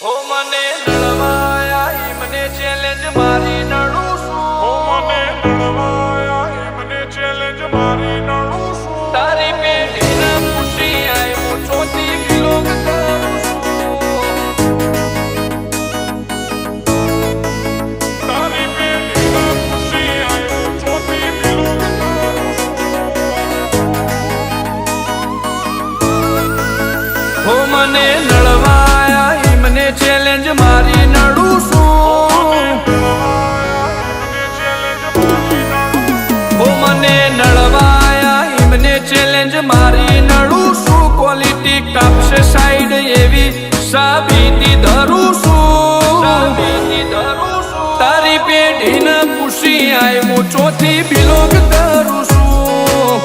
હો મને નળવાયા મને ચેલેન્જ મારી નડું છું. હો મને નળવાયા મને ચેલેન્જ મારી નડું છું. તારી પેઢીને પૂછી આય હું ચોથી બિલોંગ કરું છું. તારી પેઢીને પૂછી આય હું ચોથી બિલોંગ કરું છું. હો મને નળવાયા મને ચેલેન્જ મારી નડું છું. હો મને નળવાયા મને ચેલેન્જ મારી નડું છું. ક્વોલિટી કાપશે સાઈડ એવી સાબિતી ધરું છું. તારી પેઢીને પૂછી આય હું ચોથી બિલોંગ કરું છું.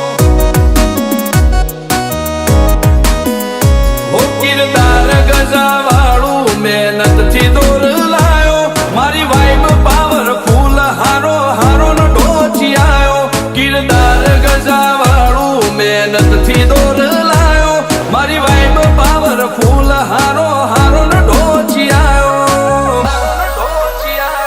હો કિરદાર ગજાવાળું મહેનતથી દોર લાયો. મારી વાઈબ પાવરફુલ હારો હારો નો ઢોચી આયો. કિરદાર ગજાવાળું મહેનતથી દોર લાયો. મારી વાઈબ પાવરફુલ હારો હારો નો ઢોચી આયો.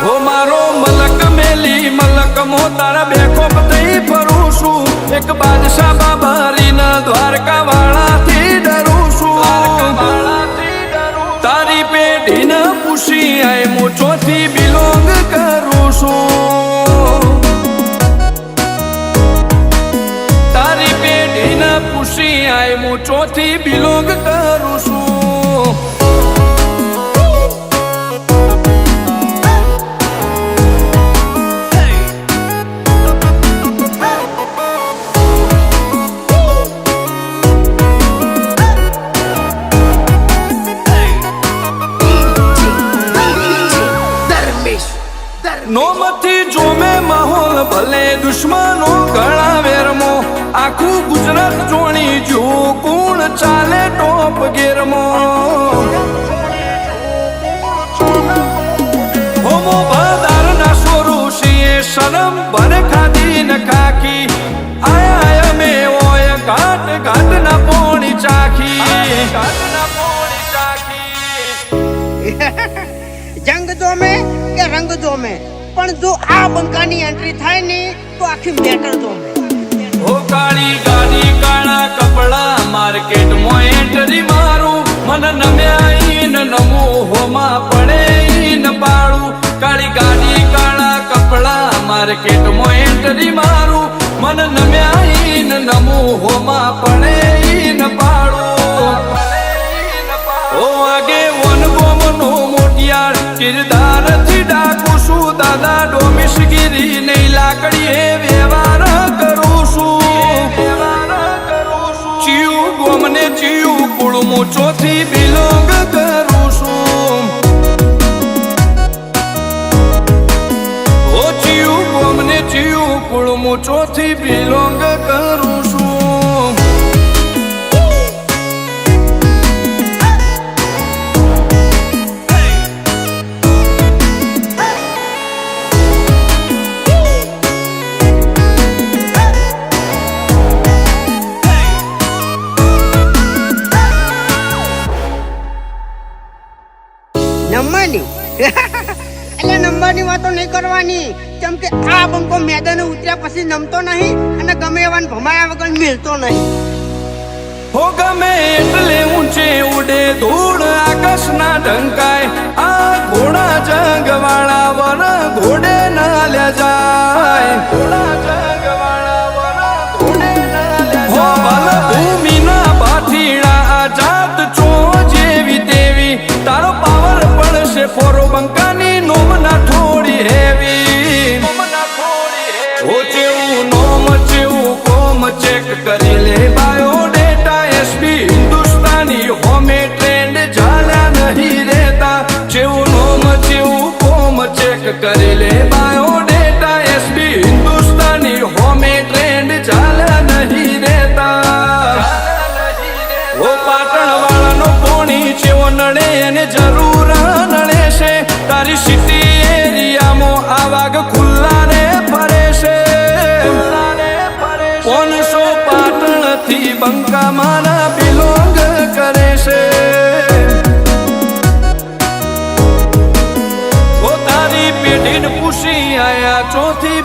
હો મારો મલક મેલી મલક મો તારા બેખોપ થઈ ફરું છું. એક બાદશાહ બાબરીના દ્વારકા વાળાથી ડરું છું. તારી પેઢીને પૂછી આય હું ચોથી બિલોંગ કરું છું. તારી પેઢીને પૂછી આય હું ચોથી બિલોંગ કરું છું. નોમથી જોમે માહોલ ભલે દુશ્મનો ગળા વેરમો. આખું ગુજરાત જોણી જો કોણ ચાલે ટોપ ગેરમો. હોમો બધાર ના સોરુષીએ શરમ ભરે ખાધી ન ખાખી. આયા અમે ઓય ઘાટ ઘાટ ના પોણી ચાખી. જંગ જોમે કે રંગ જોમે પણ જો આ બંકાની એન્ટ્રી થાય ને તો આખી મેટર જોમે. હો કાળી ગાડી કાળા કપડા માર્કેટમાં એન્ટ્રી મારું. મને નમ્યા ન નમું હોમાં પડે ન પાડું. કાળી ગાડી કાળા કપડા માર્કેટમાં એન્ટ્રી મારું. મને નમ્યા ન નમું હોમાં પડે ન પાડું. ઓ આગે વન ગોમનો મોટિયાર કિરદારથી ડાકું છું. દાદા ડોમિશગીરી નહીં લાકડીએ વ્યવહાર કરું છું. ચિયું ગોમને ચિયું કુળમું ચોથી બિલોંગ કરું છું. ઓ ચિયું ગોમને ચિયું કુળમું ચોથી બિલોંગ કરું છું. નંબરની એટલે નંબરની વાતો નહીં કરવાની. કેમ કે આ બંકો મેદાને ઉતર્યા પછી નમતો નહીં અને ગમે એવાને ભમાયા વગર મિલતો નહીં. હો ગમે એટલે ઊંચે ઉડે ધૂળ આકાશના ઢંકાય. આ ઘોડા જંગવાળા વર ઘોડે ના લે જાય. ઘોડા જંગવાળા વર ઘોડે ના લે જાય. હો ભલ ભૂમિના ભાથીડા આઝાદ છો જેવી તેવી. તારો પાવર પડશે ફોરો બંકાની નોમના થોડી હેવી. હો ચેવું નોમ ચેવું કોમ ચેક કરી લે બાયોડેટા. એસબી હિન્દુસ્તાની હોમે ટ્રેન્ડ ઝાલ્યા નહીં રહેતા. ચેવું નોમ ચેવું કોમ ચેક કરી લે બાયોડેટા. એસબી હિન્દુસ્તાની હોમે ટ્રેન્ડ ઝાલ્યા નહીં રહેતા. ઓ પાટણ વાળાનો પોણી ચેવો નડે એને જરૂર નડે છે. તારી સિટી એરિયામાં આ વાઘ ખુલ્લા ને ફરે છે. 500 પાટણથી બંકા મારા બિલોંગ કરે છે. ખુશી આયા ચોથી